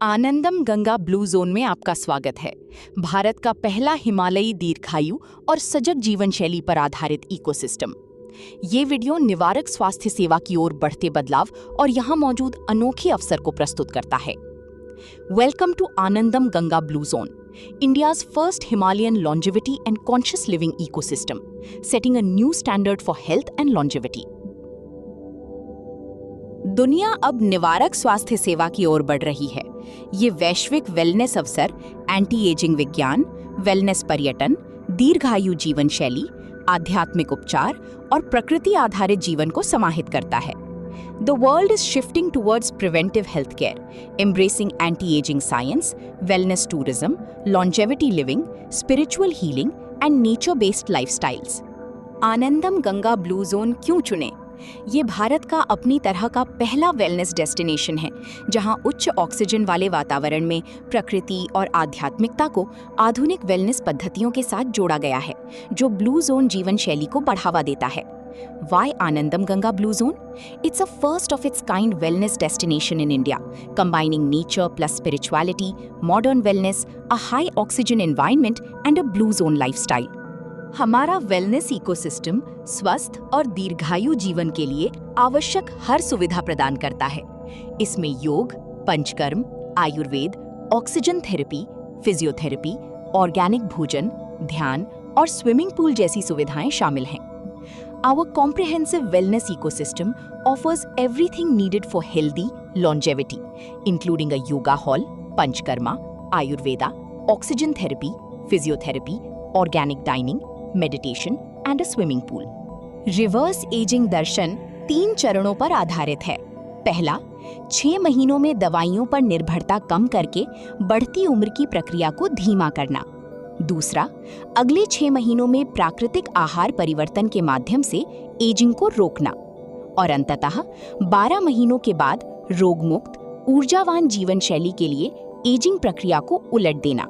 आनंदम Ganga blue zone में आपका स्वागत है। भारत का पहला हिमालयी दीर्घायु और सजग जीवन शैली पर आधारित इकोसिस्टम। ये वीडियो निवारक स्वास्थ्य सेवा की ओर बढ़ते बदलाव और यहाँ मौजूद अनोखे अवसर को प्रस्तुत करता है। Welcome to Anandam Ganga blue zone, India's first Himalayan longevity and conscious living ecosystem, setting a new standard for health and longevity. दुनिया अब निवारक स्वास्थ्य सेवा की ओर बढ़ रही है। ये वैश्विक वेलनेस अवसर, एंटी एजिंग विज्ञान, वेलनेस पर्यटन, दीर्घायु जीवन शैली, आध्यात्मिक उपचार और प्रकृति आधारित जीवन को समाहित करता है। The world is shifting towards preventive healthcare, embracing anti-aging science, wellness tourism, longevity living, spiritual healing, and nature-based lifestyles. Anandam Ganga blue zone क्यों चुने? ये भारत का अपनी तरह का पहला वेलनेस डेस्टिनेशन है, जहां उच्च ऑक्सीजन वाले वातावरण में प्रकृति और आध्यात्मिकता को आधुनिक वेलनेस पद्धतियों के साथ जोड़ा गया है, जो ब्लू जोन जीवन शैली को बढ़ावा देता है। Why Anandam Ganga Blue Zone? It's a first of its kind wellness destination in India, combining nature plus spirituality, modern wellness, a high oxygen environment and a blue zone lifestyle. हमारा wellness ecosystem स्वस्थ और दीर्घायु जीवन के लिए आवश्यक हर सुविधा प्रदान करता है। इसमें योग, panchakarma, Ayurveda, oxygen therapy, physiotherapy, organic भोजन, ध्यान और स्विमिंग पूल जैसी सुविधाएं शामिल हैं। Our comprehensive wellness ecosystem offers everything needed for healthy longevity, including a yoga hall, panchkarma, ayurveda, oxygen therapy, physiotherapy, organic dining, meditation, and a swimming pool. Reverse aging दर्शन 3 चरणों पर आधारित है। पहला, 6 महीनों में दवाइयों पर निर्भरता कम करके बढ़ती उम्र की प्रक्रिया को धीमा करना। दूसरा, अगले 6 महीनों में प्राकृतिक आहार परिवर्तन के माध्यम से एजिंग को रोकना। और अंततः 12 महीनों के बाद रोगमुक्त, ऊर्जावान जीवन शैली के लिए एजिंग प्रक्रिया को उलट देना।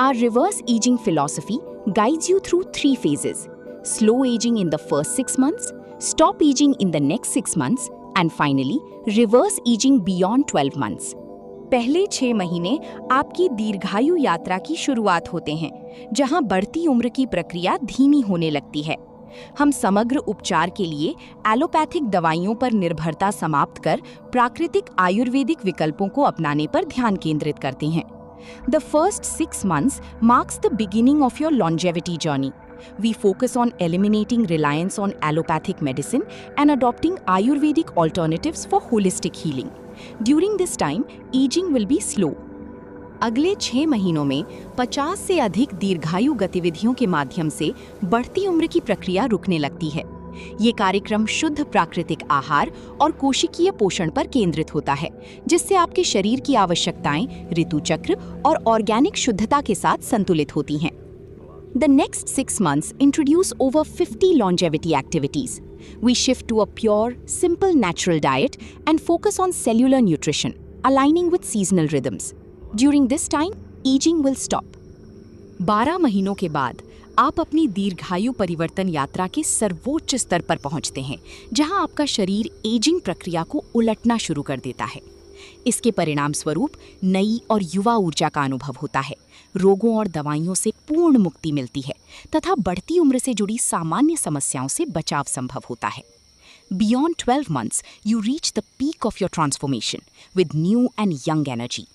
Our reverse aging philosophy guides you through 3 phases: slow aging in the first 6 months, stop aging in the next 6 months, and finally, reverse aging beyond 12 months. पहले 6 महीने आपकी दीर्घायु यात्रा की शुरुआत होते हैं, जहां बढ़ती उम्र की प्रक्रिया धीमी होने लगती है। हम समग्र उपचार के लिए एलोपैथिक दवाइयों पर निर्भरता समाप्त कर प्राकृतिक आयुर्वेदिक विकल्पों को अपनाने पर ध्यान केंद्रित करते हैं। The first 6 months marks the beginning of your longevity journey. We focus on eliminating reliance on allopathic medicine and adopting Ayurvedic alternatives for holistic healing. During this time, aging will be slow. अगले 6 महीनों में 50 से अधिक दीर्घायु गतिविधियों के माध्यम से बढ़ती उम्र की प्रक्रिया रुकने लगती है। ये कार्यक्रम शुद्ध प्राकृतिक आहार और कोशिकीय पोषण पर केंद्रित होता है, जिससे आपके शरीर की आवश्यकताएं ऋतु चक्र और ऑर्गेनिक शुद्धता के साथ संतुलित होती हैं। The next 6 months introduce over 50 longevity activities. We shift to a pure, simple natural diet and focus on cellular nutrition, aligning with seasonal rhythms. During this time, aging will stop. 12 महीनों के बाद आप अपनी दीर्घायु परिवर्तन यात्रा के सर्वोच्च स्तर पर पहुंचते हैं, जहां आपका शरीर एजिंग प्रक्रिया को उलटना शुरू कर देता है। इसके परिणाम स्वरूप नई और युवा ऊर्जा का अनुभव होता है, रोगों और दवाइयों से पूर्ण मुक्ति मिलती है तथा बढ़ती उम्र से जुड़ी सामान्य समस्याओं से बचाव संभव होता है। Beyond 12 months, you reach the peak of your transformation with new and young energy.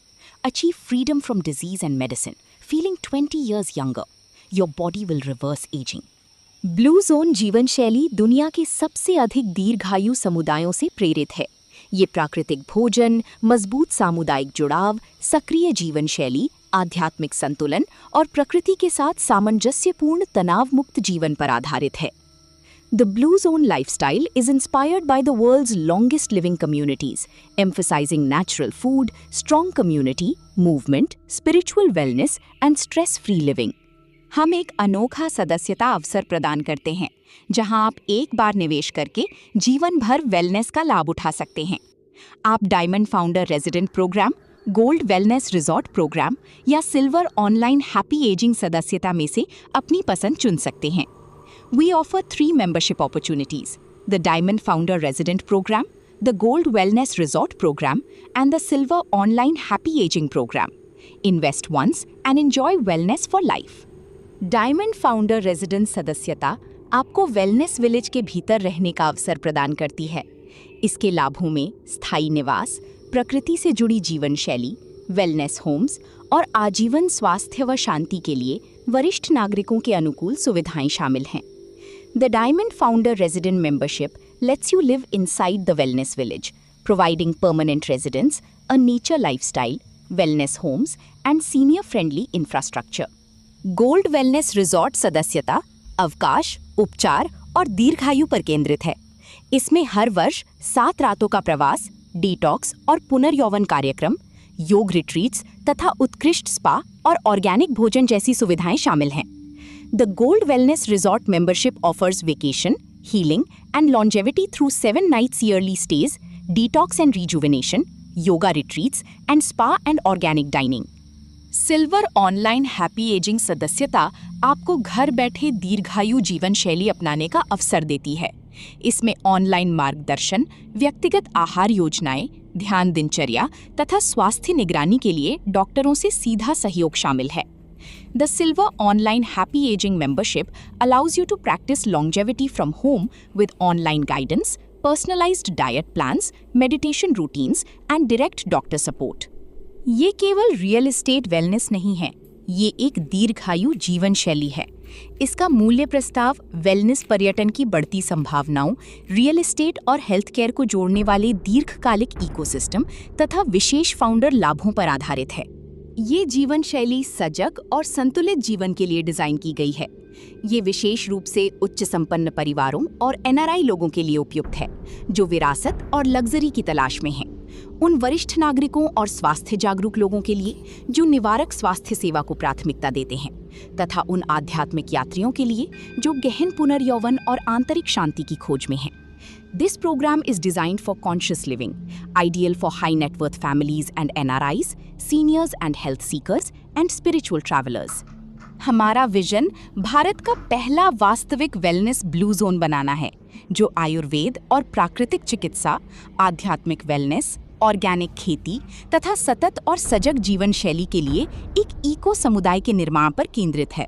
Achieve freedom from disease and medicine, feeling 20 years younger. Your body will reverse aging. Blue zone जीवन शैली दुनिया के सबसे अधिक दीर्घायु समुदायों से प्रेरित है। ये प्राकृतिक भोजन, मजबूत सामुदायिक जुड़ाव, सक्रिय जीवन शैली, आध्यात्मिक संतुलन और प्रकृति के साथ सामंजस्यपूर्ण तनाव मुक्त जीवन पर आधारित है। The Blue Zone lifestyle is inspired by the world's longest living communities, emphasizing natural food, strong community, movement, spiritual wellness and stress-free living. हम एक अनोखा सदस्यता अवसर प्रदान करते हैं, जहां आप एक बार निवेश करके जीवन भर वेलनेस का लाभ उठा सकते हैं। आप diamond founder resident programme, gold wellness resort programme या सिल्वर ऑनलाइन हैप्पी एजिंग सदस्यता में से अपनी पसंद चुन सकते हैं। We offer 3 membership opportunities: the Diamond Founder Resident Program, the Gold Wellness Resort Program, and the Silver Online Happy Aging Program. Invest once and enjoy wellness for life. Diamond founder residence सदस्यता आपको wellness village के भीतर रहने का अवसर प्रदान करती है। इसके लाभों में स्थायी निवास, प्रकृति से जुड़ी जीवन शैली, वेलनेस होम्स और आजीवन स्वास्थ्य व शांति के लिए वरिष्ठ नागरिकों के अनुकूल सुविधाएं शामिल हैं। The Diamond Founder Resident Membership lets you live inside the wellness village, providing permanent residence, a nature lifestyle, wellness homes, and senior-friendly infrastructure. Gold Wellness Resort सदस्यता अवकाश, उपचार और दीर्घायु पर केंद्रित है। इसमें हर वर्ष 7 रातों का प्रवास, डिटॉक्स और पुनर्यौवन कार्यक्रम, योग रिट्रीट्स तथा उत्कृष्ट स्पा और ऑर्गेनिक भोजन जैसी सुविधाएं शामिल हैं। The Gold Wellness Resort membership offers vacation, healing, and longevity through 7 nights yearly stays, detox and rejuvenation, yoga retreats, and spa and organic dining. Silver Online Happy Aging सदस्यता आपको घर बैठे दीर्घायु जीवन शैली अपनाने का अवसर देती है। इसमें ऑनलाइन मार्गदर्शन, व्यक्तिगत आहार योजनाएं, ध्यान दिनचर्या तथा स्वास्थ्य निगरानी के लिए डॉक्टरों से सीधा सहयोग शामिल है। The Silver Online Happy Aging membership allows you to practice longevity from home with online guidance, personalized diet plans, meditation routines, and direct doctor support. ये केवल रियल एस्टेट वेलनेस नहीं है, ये एक दीर्घायु जीवन शैली है। इसका मूल्य प्रस्ताव वेलनेस पर्यटन की बढ़ती संभावनाओं, रियल एस्टेट और हेल्थ केयर को जोड़ने वाले दीर्घकालिक इकोसिस्टम तथा विशेष फाउंडर लाभों पर आधारित है। ये जीवन शैली सजग और संतुलित जीवन के लिए डिजाइन की गई है। ये विशेष रूप से उच्च संपन्न परिवारों और एनआरआई लोगों के लिए उपयुक्त है, जो विरासत और लग्जरी की तलाश में हैं। उन वरिष्ठ नागरिकों और स्वास्थ्य जागरूक लोगों के लिए जो निवारक स्वास्थ्य सेवा को प्राथमिकता देते हैं, तथा उन आध्यात्मिक यात्रियों के लिए जो गहन पुनर्यौवन और आंतरिक शांति की खोज में हैं। This program is designed for conscious living, ideal for high net worth families and NRIs, seniors and health seekers, and spiritual travelers. हमारा विजन भारत का पहला वास्तविक वेलनेस ब्लू जोन बनाना है, जो आयुर्वेद और प्राकृतिक चिकित्सा, आध्यात्मिक वेलनेस, ऑर्गेनिक खेती तथा सतत और सजग जीवन शैली के लिए एक इको समुदाय के निर्माण पर केंद्रित है।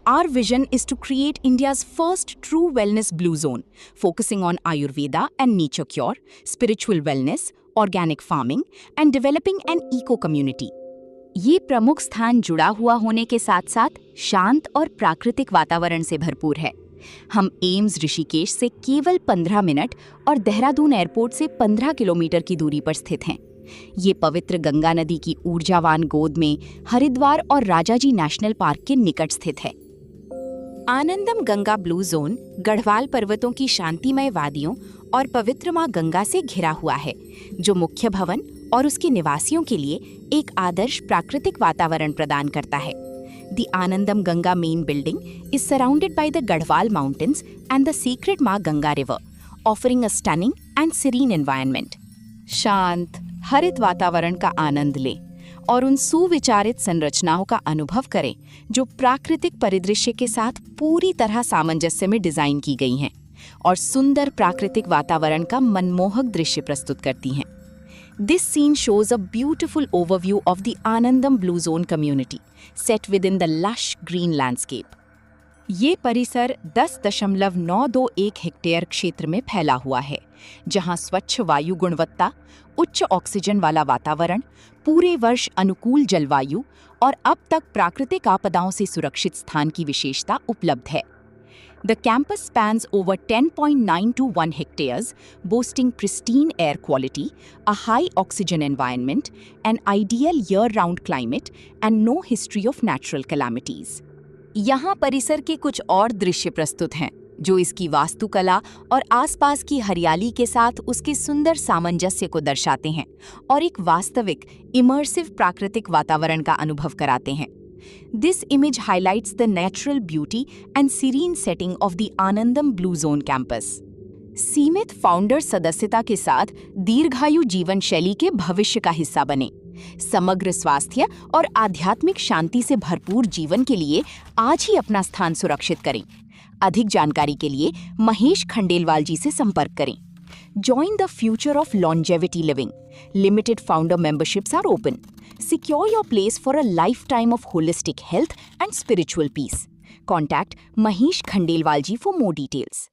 Our vision is to create India's first true wellness blue zone, focusing on Ayurveda and nature cure, spiritual wellness, organic farming, and developing an eco community. ये प्रमुख स्थान जुड़ा हुआ होने के साथ-साथ शांत और प्राकृतिक वातावरण से भरपूर है। हम एम्स ऋषिकेश से केवल 15 मिनट और देहरादून एयरपोर्ट से 15 किलोमीटर की दूरी पर स्थित हैं। ये पवित्र गंगा नदी की ऊर्जावान गोद में हरिद्वार और राजाजी नेशनल पार्क के निकट स्थित है। आनंदम गंगा ब्लू जोन गढ़वाल पर्वतों की शांतिमय वादियों और पवित्र मां गंगा से घिरा हुआ है, जो मुख्य भवन और उसके निवासियों के लिए एक आदर्श प्राकृतिक वातावरण प्रदान करता है। The Anandam Ganga main building is surrounded by the Garhwal Mountains and the sacred मां Ganga river, offering a stunning and serene environment. शांत, हरित वातावरण का आनंद लें और उन सुविचारित संरचनाओं का अनुभव करें जो प्राकृतिक परिदृश्य के साथ पूरी तरह सामंजस्य में डिजाइन की गई हैं और सुंदर प्राकृतिक वातावरण का मनमोहक दृश्य प्रस्तुत करती हैं। This scene shows a beautiful overview of the Anandam Blue Zone community, set within the lush green landscape. ये परिसर 10.921 हेक्टेयर क्षेत्र में फैला हुआ है, जहां स्वच्छ वायु गुणवत्ता, उच्च ऑक्सीजन वाला वातावरण, पूरे वर्ष अनुकूल जलवायु और अब तक प्राकृतिक आपदाओं से सुरक्षित स्थान की विशेषता उपलब्ध है। The campus spans over 10.921 hectares, boasting pristine air quality, a high oxygen environment, an ideal year-round climate, and no history of natural calamities. यहाँ परिसर के कुछ और दृश्य प्रस्तुत हैं, जो इसकी वास्तुकला और आसपास की हरियाली के साथ उसके सुंदर सामंजस्य को दर्शाते हैं और एक वास्तविक, इमर्सिव प्राकृतिक वातावरण का अनुभव कराते हैं। This image highlights the natural beauty and serene setting of the Anandam Blue Zone campus. सीमित फाउंडर सदस्यता के साथ दीर्घायु जीवन शैली के भविष्य का हिस्सा बने। समग्र स्वास्थ्य और आध्यात्मिक शांति से भरपूर जीवन के लिए आज ही अपना स्थान सुरक्षित करें। अधिक जानकारी के लिए महेश खंडेलवाल जी से संपर्क करें। Join the future of longevity living. Limited founder memberships are open. Secure your place for a lifetime of holistic health and spiritual peace. Contact Mahesh Khandelwalji for more details.